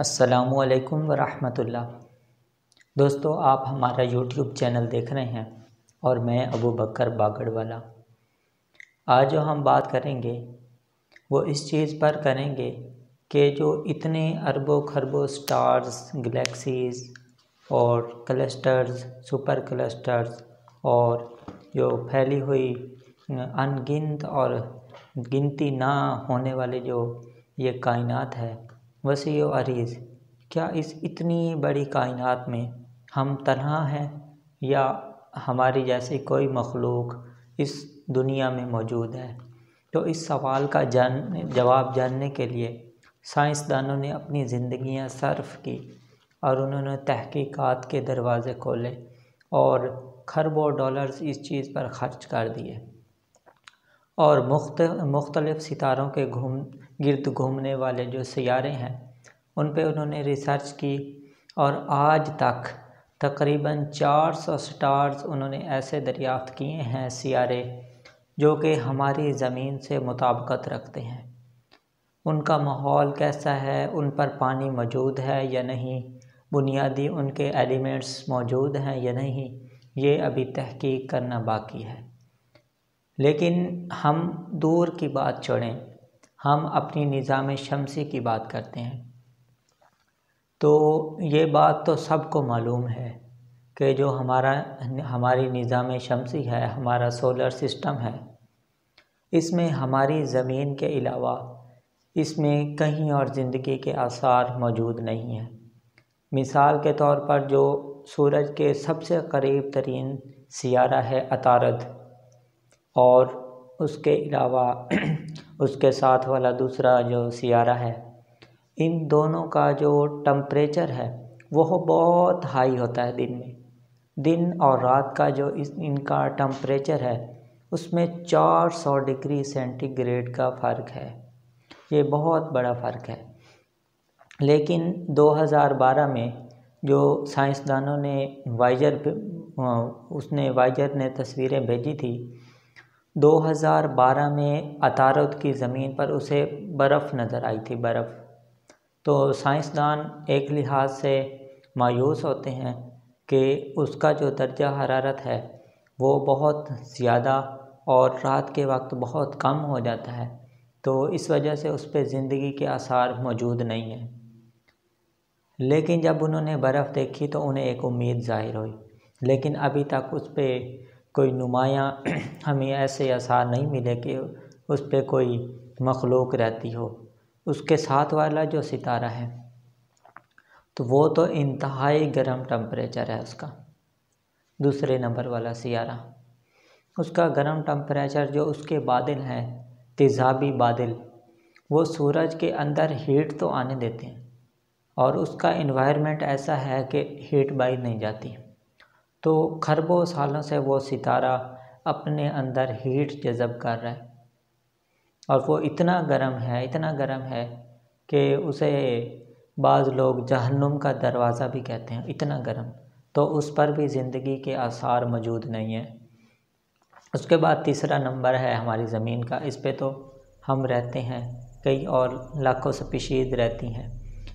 السلام علیکم ورحمۃ اللہ۔ دوستو، آپ ہمارا یوٹیوب چینل دیکھ رہے ہیں اور میں ابو بکر باگڑ والا۔ آج جو ہم بات کریں گے وہ اس چیز پر کریں گے کہ جو اتنے اربوں خربوں سٹارز، گلیکسیز اور کلسٹرز، سپر کلسٹرز اور جو پھیلی ہوئی ان گنت اور گنتی نہ ہونے والے جو یہ کائنات ہے وسیع و عریض، کیا اس اتنی بڑی کائنات میں ہم تنہا ہیں یا ہماری جیسی کوئی مخلوق اس دنیا میں موجود ہے؟ تو اس سوال کا جواب جاننے کے لیے سائنسدانوں نے اپنی زندگیاں صرف کی اور انہوں نے تحقیقات کے دروازے کھولے اور کھربوں ڈالرز اس چیز پر خرچ کر دیے اور مختلف ستاروں کے گرد گھومنے والے جو سیارے ہیں ان پہ انہوں نے ریسرچ کی اور آج تک تقریباً 400 سٹارز انہوں نے ایسے دریافت کیے ہیں، سیارے جو کہ ہماری زمین سے مطابقت رکھتے ہیں۔ ان کا ماحول کیسا ہے، ان پر پانی موجود ہے یا نہیں، بنیادی ان کے ایلیمنٹس موجود ہیں یا نہیں، یہ ابھی تحقیق کرنا باقی ہے۔ لیکن ہم دور کی بات چھوڑیں، ہم اپنی نظام شمسی کی بات کرتے ہیں۔ تو یہ بات تو سب کو معلوم ہے کہ جو ہماری نظام شمسی ہے، ہمارا سولر سسٹم ہے، اس میں ہماری زمین کے علاوہ اس میں کہیں اور زندگی کے آثار موجود نہیں ہیں۔ مثال کے طور پر جو سورج کے سب سے قریب ترین سیارہ ہے عطارد، اور اس کے علاوہ اس کے ساتھ والا دوسرا جو سیارہ ہے، ان دونوں کا جو ٹمپریچر ہے وہ بہت ہائی ہوتا ہے دن اور رات کا جو ان کا ٹمپریچر ہے اس میں 400 ڈگری سینٹی گریڈ کا فرق ہے۔ یہ بہت بڑا فرق ہے۔ لیکن 2012 میں جو سائنسدانوں نے وائجر نے تصویریں بھیجی تھی، 2012 میں عطارد کی زمین پر اسے برف نظر آئی تھی، برف۔ تو سائنسدان ایک لحاظ سے مایوس ہوتے ہیں کہ اس کا جو درجہ حرارت ہے وہ بہت زیادہ اور رات کے وقت بہت کم ہو جاتا ہے، تو اس وجہ سے اس پہ زندگی کے آثار موجود نہیں ہیں۔ لیکن جب انہوں نے برف دیکھی تو انہیں ایک امید ظاہر ہوئی، لیکن ابھی تک اس پہ کوئی نمایاں ہمیں ایسے آثار نہیں ملے کہ اس پہ کوئی مخلوق رہتی ہو۔ اس کے ساتھ والا جو ستارہ ہے تو وہ تو انتہائی گرم ٹمپریچر ہے اس کا، دوسرے نمبر والا سیارہ، اس کا گرم ٹمپریچر، جو اس کے بادل ہیں تیزابی بادل، وہ سورج کے اندر ہیٹ تو آنے دیتے ہیں اور اس کا انوائرمنٹ ایسا ہے کہ ہیٹ باہر نہیں جاتی، تو کھربوں سالوں سے وہ ستارہ اپنے اندر ہیٹ جذب کر رہا ہے اور وہ اتنا گرم ہے کہ اسے بعض لوگ جہنم کا دروازہ بھی کہتے ہیں، اتنا گرم، تو اس پر بھی زندگی کے آثار موجود نہیں ہیں۔ اس کے بعد تیسرا نمبر ہے ہماری زمین کا، اس پہ تو ہم رہتے ہیں، کئی اور لاکھوں سپیشیز رہتی ہیں۔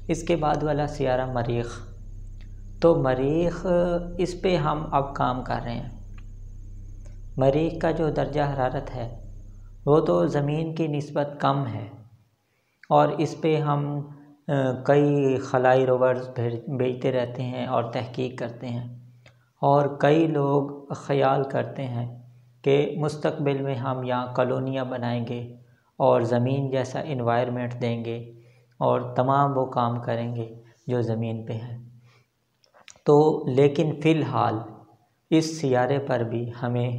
اس کے بعد والا سیارہ مریخ، تو مریخ، اس پہ ہم اب کام کر رہے ہیں۔ مریخ کا جو درجہ حرارت ہے وہ تو زمین کی نسبت کم ہے اور اس پہ ہم کئی خلائی روورز بھیجتے رہتے ہیں اور تحقیق کرتے ہیں، اور کئی لوگ خیال کرتے ہیں کہ مستقبل میں ہم یہاں کالونیاں بنائیں گے اور زمین جیسا انوائرمنٹ دیں گے اور تمام وہ کام کریں گے جو زمین پہ ہیں۔ تو لیکن فی الحال اس سیارے پر بھی ہمیں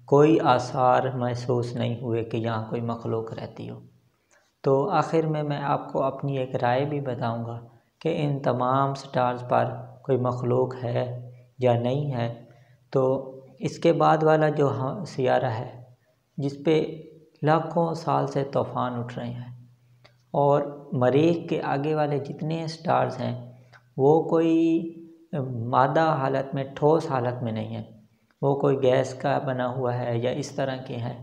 کوئی آثار محسوس نہیں ہوئے کہ یہاں کوئی مخلوق رہتی ہو۔ تو آخر میں آپ کو اپنی ایک رائے بھی بتاؤں گا کہ ان تمام سٹارز پر کوئی مخلوق ہے یا نہیں ہے۔ تو اس کے بعد والا جو سیارہ ہے جس پہ لاکھوں سال سے طوفان اٹھ رہے ہیں، اور مریخ کے آگے والے جتنے سٹارز ہیں وہ کوئی مادہ حالت میں، ٹھوس حالت میں نہیں ہیں، وہ کوئی گیس کا بنا ہوا ہے یا اس طرح کے ہیں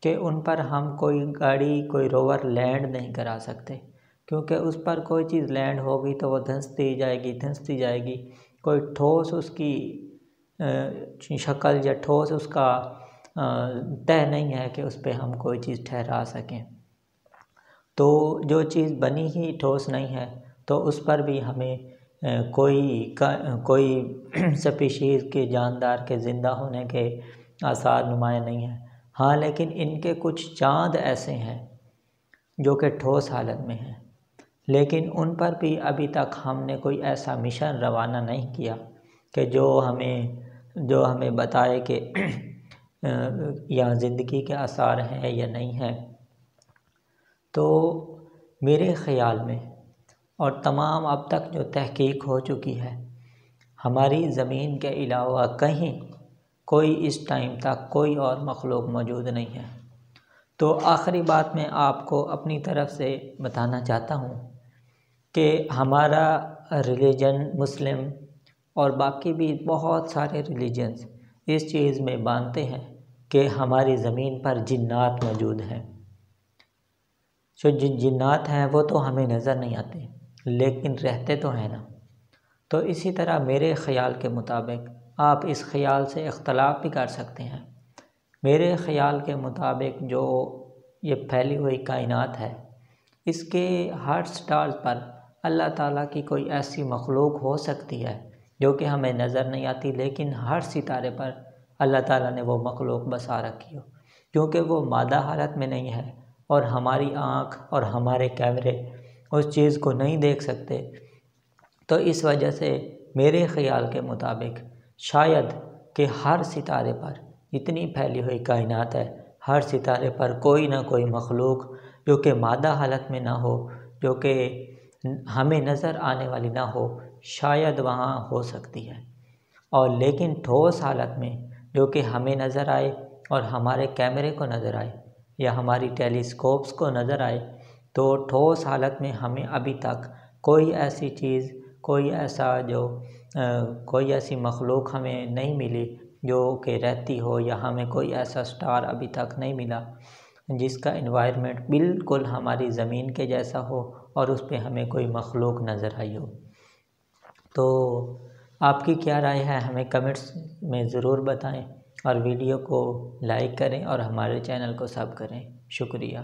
کہ ان پر ہم کوئی گاڑی، کوئی روور لینڈ نہیں کرا سکتے، کیونکہ اس پر کوئی چیز لینڈ ہوگی تو وہ دھنستی جائے گی، کوئی ٹھوس اس کی شکل یا ٹھوس اس کا تہ نہیں ہے کہ اس پہ ہم کوئی چیز ٹھہرا سکیں۔ تو جو چیز بنی ہی ٹھوس نہیں ہے تو اس پر بھی ہمیں کوئی سپیشیز کے جاندار کے زندہ ہونے کے آثار نمایاں نہیں ہیں۔ ہاں لیکن ان کے کچھ چاند ایسے ہیں جو کہ ٹھوس حالت میں ہیں، لیکن ان پر بھی ابھی تک ہم نے کوئی ایسا مشن روانہ نہیں کیا کہ جو ہمیں بتائے کہ یہاں زندگی کے آثار ہیں یا نہیں ہیں۔ تو میرے خیال میں اور تمام اب تک جو تحقیق ہو چکی ہے، ہماری زمین کے علاوہ کہیں کوئی اس ٹائم تک کوئی اور مخلوق موجود نہیں ہے۔ تو آخری بات میں آپ کو اپنی طرف سے بتانا چاہتا ہوں کہ ہمارا ریلیجن مسلم اور باقی بھی بہت سارے ریلیجنز اس چیز میں مانتے ہیں کہ ہماری زمین پر جنات موجود ہیں۔ جو جنات ہیں وہ تو ہمیں نظر نہیں آتے لیکن رہتے تو ہیں نا۔ تو اسی طرح میرے خیال کے مطابق آپ اس خیال سے اختلاف بھی کر سکتے ہیں۔ میرے خیال کے مطابق جو یہ پھیلی ہوئی کائنات ہے، اس کے ہر سٹار پر اللہ تعالیٰ کی کوئی ایسی مخلوق ہو سکتی ہے جو کہ ہمیں نظر نہیں آتی، لیکن ہر ستارے پر اللہ تعالیٰ نے وہ مخلوق بسا رکھی ہو، کیونکہ وہ مادہ حالت میں نہیں ہے اور ہماری آنکھ اور ہمارے کیمرے اس چیز کو نہیں دیکھ سکتے۔ تو اس وجہ سے میرے خیال کے مطابق شاید کہ ہر ستارے پر اتنی پھیلی ہوئی کائنات ہے، ہر ستارے پر کوئی نہ کوئی مخلوق جو کہ مادہ حالت میں نہ ہو، جو کہ ہمیں نظر آنے والی نہ ہو، شاید وہاں ہو سکتی ہے۔ اور لیکن ٹھوس حالت میں جو کہ ہمیں نظر آئے اور ہمارے کیمرے کو نظر آئے یا ہماری ٹیلیسکوپس کو نظر آئے، تو ٹھوس حالت میں ہمیں ابھی تک کوئی ایسی چیز، کوئی ایسی مخلوق ہمیں نہیں ملی جو کہ رہتی ہو، یا ہمیں کوئی ایسا سٹار ابھی تک نہیں ملا جس کا انوائرمنٹ بالکل ہماری زمین کے جیسا ہو اور اس پہ ہمیں کوئی مخلوق نظر آئی ہو۔ تو آپ کی کیا رائے ہے ہمیں کمنٹس میں ضرور بتائیں، اور ویڈیو کو لائک کریں اور ہمارے چینل کو سب کریں۔ شکریہ۔